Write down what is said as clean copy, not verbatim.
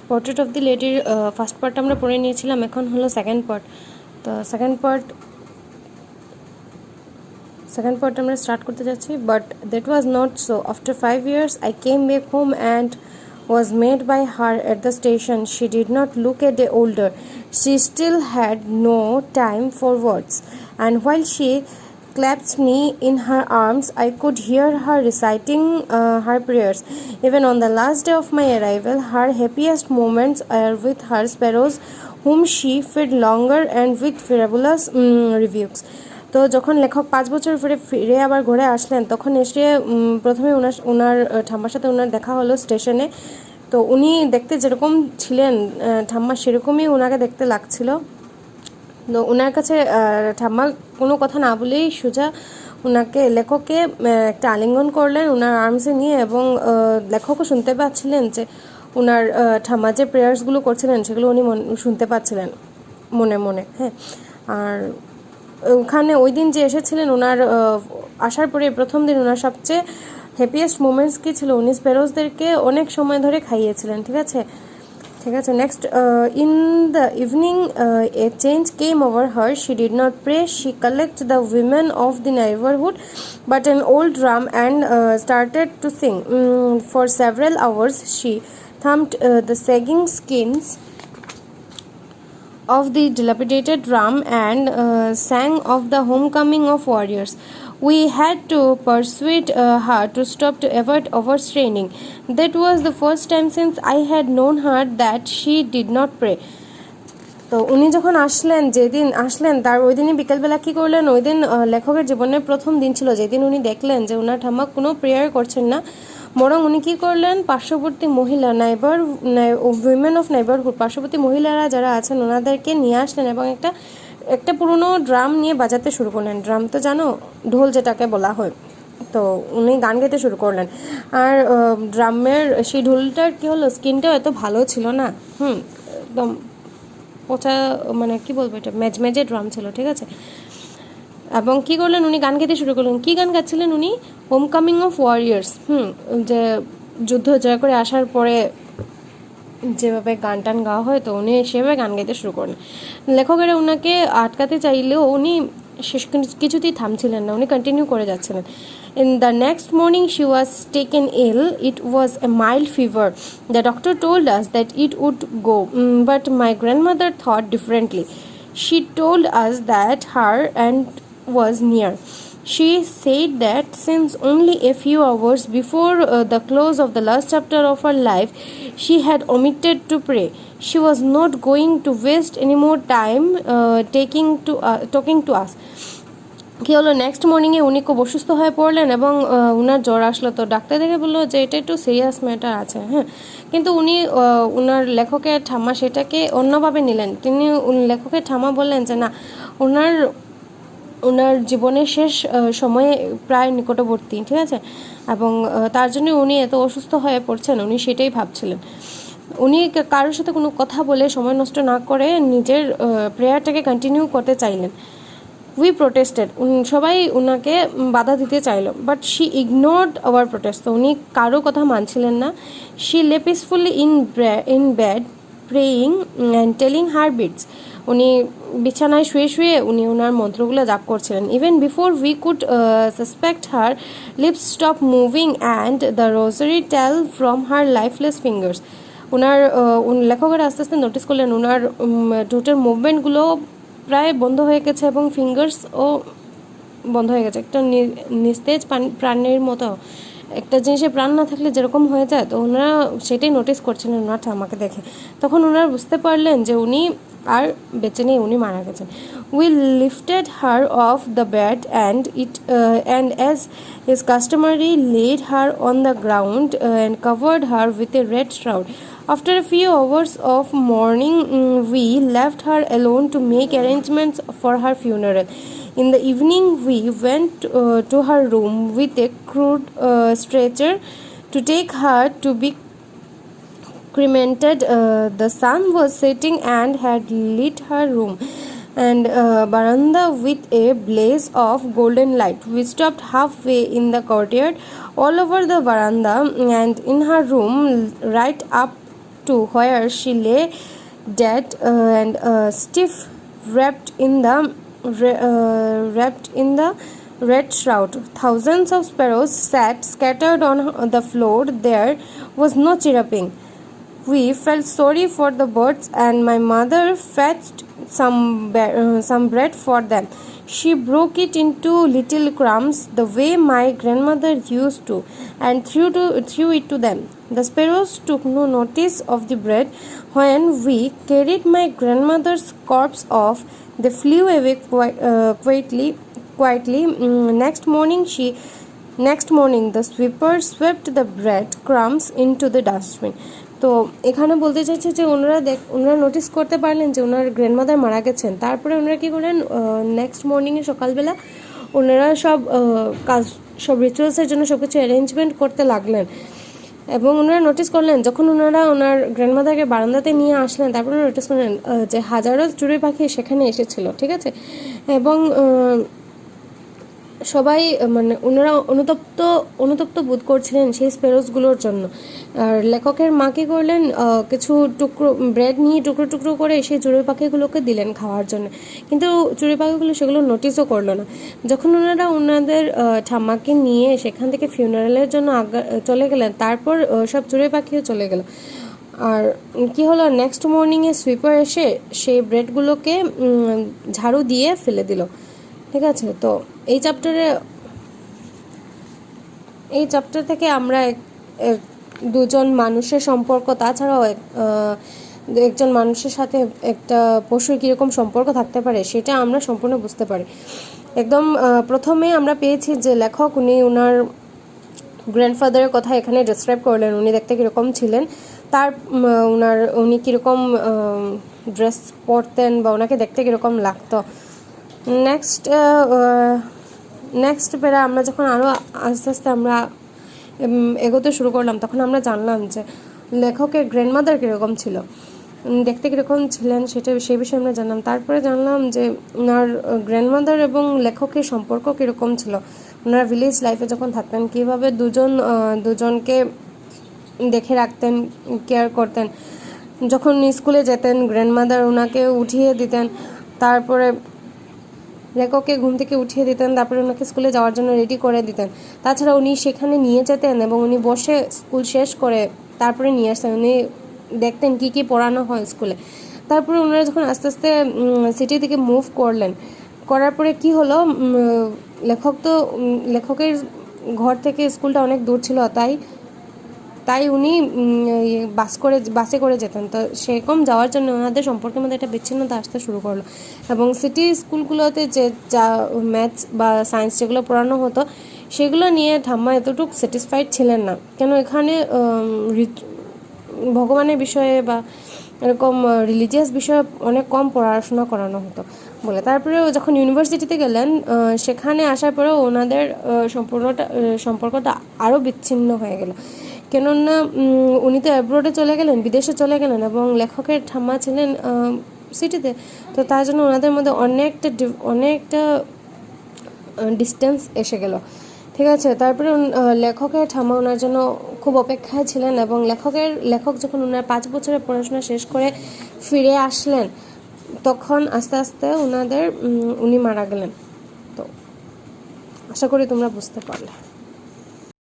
Portrait of the লেডির first part আমরা পড়ে নিয়েছিলাম, এখন হলো সেকেন্ড পার্ট। তো সেকেন্ড পার্ট আমরা স্টার্ট করতে যাচ্ছি। But that was not so. After 5 years I came back home and was met by her at the station. She did not look a day older. She still had no time for words, and while she clasped me in her arms, I could hear her reciting her prayers. Even on the last day of my arrival, her happiest moments are with her sparrows, whom she fed longer and with fabulous rebukes. তো যখন লেখক 5 বছর ফিরে আবার ঘরে আসলেন, তখন এসে প্রথমে ওনার ঠাম্মার সাথে ওনার দেখা হলো স্টেশনে। তো উনি দেখতে যেরকম ছিলেন, ঠাম্মা সেরকমই ওনাকে দেখতে লাগছিল। তো ওনার কাছে ঠাম্মা কোনো কথা না বলেই সোজা লেখককে একটা আলিঙ্গন করলেন ওনার আর্মসে নিয়ে, এবং লেখকও শুনতে পাচ্ছিলেন যে ওনার ঠাম্মা যে প্রেয়ার্সগুলো করছিলেন সেগুলো উনি শুনতে পাচ্ছিলেন মনে মনে। হ্যাঁ, আর ওখানে ওই দিন যে এসেছিলেন, ওনার আসার পরে প্রথম দিন ওনার সবচেয়ে হ্যাপিয়েস্ট মোমেন্টস কী ছিল, উনি স্প্যারোসদেরকে অনেক সময় ধরে খাইয়েছিলেন। ঠিক আছে। Next, in the evening, a change came over her. She did not pray. She collected the women of the neighborhood, but an old drum, and started to sing. For several hours, she thumped the sagging skins of the dilapidated drum and sang of the homecoming of warriors. We had to persuade her to stop to avoid overstraining. That was the first time since I had known her that she did not pray. তো উনি যখন যেদিন আসলেন তার ওই দিনই বিকেলবেলা কী করলেন, ওই দিন লেখকের জীবনের প্রথম দিন ছিল যেদিন উনি দেখলেন যে ওনার ঠাম্মা কোনো প্রেয়ার করছেন না, বরং উনি কী করলেন, পার্শ্ববর্তী মহিলা উইমেন অফ নেইবারহুড, পার্শ্ববর্তী মহিলারা যারা আছেন ওনাদেরকে নিয়ে আসলেন এবং একটা পুরনো ড্রাম নিয়ে বাজাতে শুরু করলেন। ড্রাম তো জানো, ঢোল যেটাকে বলা হয়। তো উনি গান গাইতে শুরু করলেন। আর ড্রামের সেই ঢোলটার কী হলো, স্কিনটাও এত ভালো ছিল না, একদম পচা, মানে কী বলবো, এটা মেজমেজে ড্রাম ছিল। ঠিক আছে। এবং কী করলেন, উনি গান গাইতে শুরু করলেন। কী গান গাচ্ছিলেন উনি? Homecoming of warriors. যে যুদ্ধ জয় করে আসার পরে যেভাবে গান টান গাওয়া হয়, তো উনি সেভাবে গান গাইতে শুরু করলেন। লেখকেরা ওনাকে আটকাতে চাইলেও উনি কিছুতেই থামছিলেন না, উনি কন্টিনিউ করে যাচ্ছিলেন। In the next morning she was taken ill. It was a mild fever. The doctor told us that it would go, but my grandmother thought differently. She told us that her end was near. She said that since only a few hours before the close of the last chapter of her life she had omitted to pray, she was not going to waste any more time talking to us. কী হলো, next মর্নিংয়ে উনি খুব অসুস্থ হয়ে পড়লেন এবং ওনার জ্বর আসলো। তো ডাক্তার দেখে বললো যে এটা একটু সিরিয়াস ম্যাটার আছে। হ্যাঁ, কিন্তু উনি লেখকের ঠাম্মা সেটাকে অন্যভাবে নিলেন। তিনি লেখকের ঠাম্মা বললেন যে না, ওনার জীবনের শেষ সময়ে প্রায় নিকটবর্তী। ঠিক আছে। এবং তার জন্য উনি এত অসুস্থ হয়ে পড়ছেন, উনি সেটাই ভাবছিলেন। উনি কারোর সাথে কোনো কথা বলে সময় নষ্ট না করে নিজের প্রেয়ারটাকে কন্টিনিউ করতে চাইলেন। উই প্রোটেস্টেড, সবাই ওনাকে বাধা দিতে চাইল, but she ignored our protest. তো উনি কারো কথা মানছিলেন না। She lay peacefully in bed praying and telling her beads. উনি বিছানায় শুয়ে শুয়ে উনি ওনার মন্ত্রগুলো জাপ করছিলেন। Even before we could suspect her lips stop moving and the rosary tell from her lifeless fingers. লেখকেরা আস্তে আস্তে নোটিস করলেন ওনার ঠোঁটের মুভমেন্টগুলো প্রায় বন্ধ হয়ে গেছে এবং ফিঙ্গার্সও বন্ধ হয়ে গেছে, একটা নিস্তেজ প্রাণের মতো। একটা জিনিসে প্রাণ না থাকলে যেরকম হয়ে যায়, তো ওনারা সেটাই নোটিস করছিলেন ওনার ঠাম্মাকে দেখে। তখন ওনারা বুঝতে পারলেন যে উনি আর বেঁচে নেই, উনি মারা গেছেন। We lifted her of the bed and as is customary laid her on the ground and covered her with a red shroud. After a few hours of mourning, we left her alone to make arrangements for her funeral. In the evening, we went to her room with a crude stretcher to take her to be cremated. The sun was setting and had lit her room and veranda with a blaze of golden light. We stopped halfway in the courtyard, all over the veranda and in her room, right up to where she lay dead and stiff, wrapped in the red shroud. Thousands of sparrows sat scattered on the floor. There was no chirruping. We felt sorry for the birds, and my mother fetched some bread for them. She broke it into little crumbs the way my grandmother used to, and threw it to them. The sparrows took no notice of the bread. When we carried my grandmother's corpse off, they flew away quietly. Next morning, the sweeper swept the bread crumbs into the dustbin. তো এখানে বলতে চাইছে যে ওনারা notice করতে পারলেন যে ওনার grandmother মারা গেছেন। তারপরে ওনারা কী করলেন, নেক্সট মর্নিংয়ে সকালবেলা ওনারা সব রিচুয়ালসের জন্য সব কিছু অ্যারেঞ্জমেন্ট করতে লাগলেন। এবং ওনারা নোটিস করলেন যখন ওনারা ওনার গ্র্যান্ডমাদারকে বারান্দাতে নিয়ে আসলেন, তারপরে নোটিস করলেন যে হাজারো চড়ুই পাখি সেখানে এসেছিল, ঠিক আছে। এবং সবাই মানে ওনারা অনুতপ্ত বোধ করছিলেন সেই স্পেরোসগুলোর জন্য। আর লেখকের মা কী করলেন, কিছু ব্রেড নিয়ে টুকরো করে সেই চড়ুই পাখিগুলোকে দিলেন খাওয়ার জন্য, কিন্তু চড়ুই পাখিগুলো সেগুলো নোটিসও করলো না। যখন ওনারা ওনাদের ঠাম্মাকে নিয়ে সেখান থেকে ফিউনারেলের জন্য চলে গেলেন, তারপর সব চড়ুই পাখিও চলে গেল। আর কি হলো, নেক্সট মর্নিংয়ে সুইপার এসে সেই ব্রেডগুলোকে ঝাড়ু দিয়ে ফেলে দিল, ঠিক আছে। তো এই চ্যাপ্টার থেকে আমরা দুজন মানুষের সম্পর্ক, তাছাড়াও একজন মানুষের সাথে একটা পশুর কীরকম সম্পর্ক থাকতে পারে সেটা আমরা সম্পূর্ণ বুঝতে পারি। একদম প্রথমে আমরা পেয়েছি যে লেখক উনি ওনার গ্র্যান্ডফাদারের কথা এখানে ডিসক্রাইব করলেন, উনি দেখতে কীরকম ছিলেন, উনি কীরকম ড্রেস পরতেন বা ওনাকে দেখতে কীরকম লাগতো। নেক্সট পেরা আমরা যখন আরও আস্তে আস্তে আমরা এগোতে শুরু করলাম, তখন আমরা জানলাম যে লেখকের গ্র্যান্ডমাদার কীরকম ছিল, দেখতে কীরকম ছিলেন সেই বিষয়ে আমরা জানলাম। তারপরে জানলাম যে ওনার গ্র্যান্ডমাদার এবং লেখকের সম্পর্ক কীরকম ছিল, ওনারা ভিলেজ লাইফে যখন থাকতেন কীভাবে দুজনকে দেখে রাখতেন, কেয়ার করতেন। যখন স্কুলে যেতেন গ্র্যান্ডমাদার ওনাকে উঠিয়ে দিতেন, তারপরে লেখককে ঘুম থেকে উঠিয়ে দিতেন, তারপরে ওনাকে স্কুলে যাওয়ার জন্য রেডি করে দিতেন। তাছাড়া উনি সেখানে নিয়ে যেতেন এবং উনি বসে স্কুল শেষ করে তারপরে নিয়ে আসতেন, উনি দেখতেন কী পড়ানো হয় স্কুলে। তারপরে ওনারা যখন আস্তে আস্তে সিটি থেকে মুভ করার পরে কি হলো, লেখকের ঘর থেকে স্কুলটা অনেক দূর ছিল, তাই উনি বাসে করে যেতেন। তো সেরকম যাওয়ার জন্য ওনাদের সম্পর্কের মধ্যে একটা বিচ্ছিন্নতা আসতে শুরু করলো। এবং সিটি স্কুলগুলোতে যা ম্যাথস বা সায়েন্স যেগুলো পড়ানো হতো সেগুলো নিয়ে ঠাম্মা এতটুকু স্যাটিসফাইড ছিলেন না, কেন এখানে ভগবানের বিষয়ে বা এরকম রিলিজিয়াস বিষয়ে অনেক কম পড়াশোনা করানো হতো বলে। তারপরে যখন ইউনিভার্সিটিতে গেলেন, সেখানে আসার পরেও ওনাদের সম্পর্কটা আরও বিচ্ছিন্ন হয়ে গেল, কেননা উনি তো অ্যাব্রোডে চলে গেলেন, বিদেশে চলে গেলেন, এবং লেখকের ঠাম্মা ছিলেন সিটিতে। তো তার জন্য ওনাদের মধ্যে অনেকটা ডিস্টেন্স এসে গেল, ঠিক আছে। তারপরে লেখকের ঠাম্মা ওনার জন্য খুব অপেক্ষায় ছিলেন, এবং লেখক যখন ওনার 5 বছরের পড়াশোনা শেষ করে ফিরে আসলেন, তখন আস্তে আস্তে উনি মারা গেলেন। তো আশা করি তোমরা বুঝতে পারলে।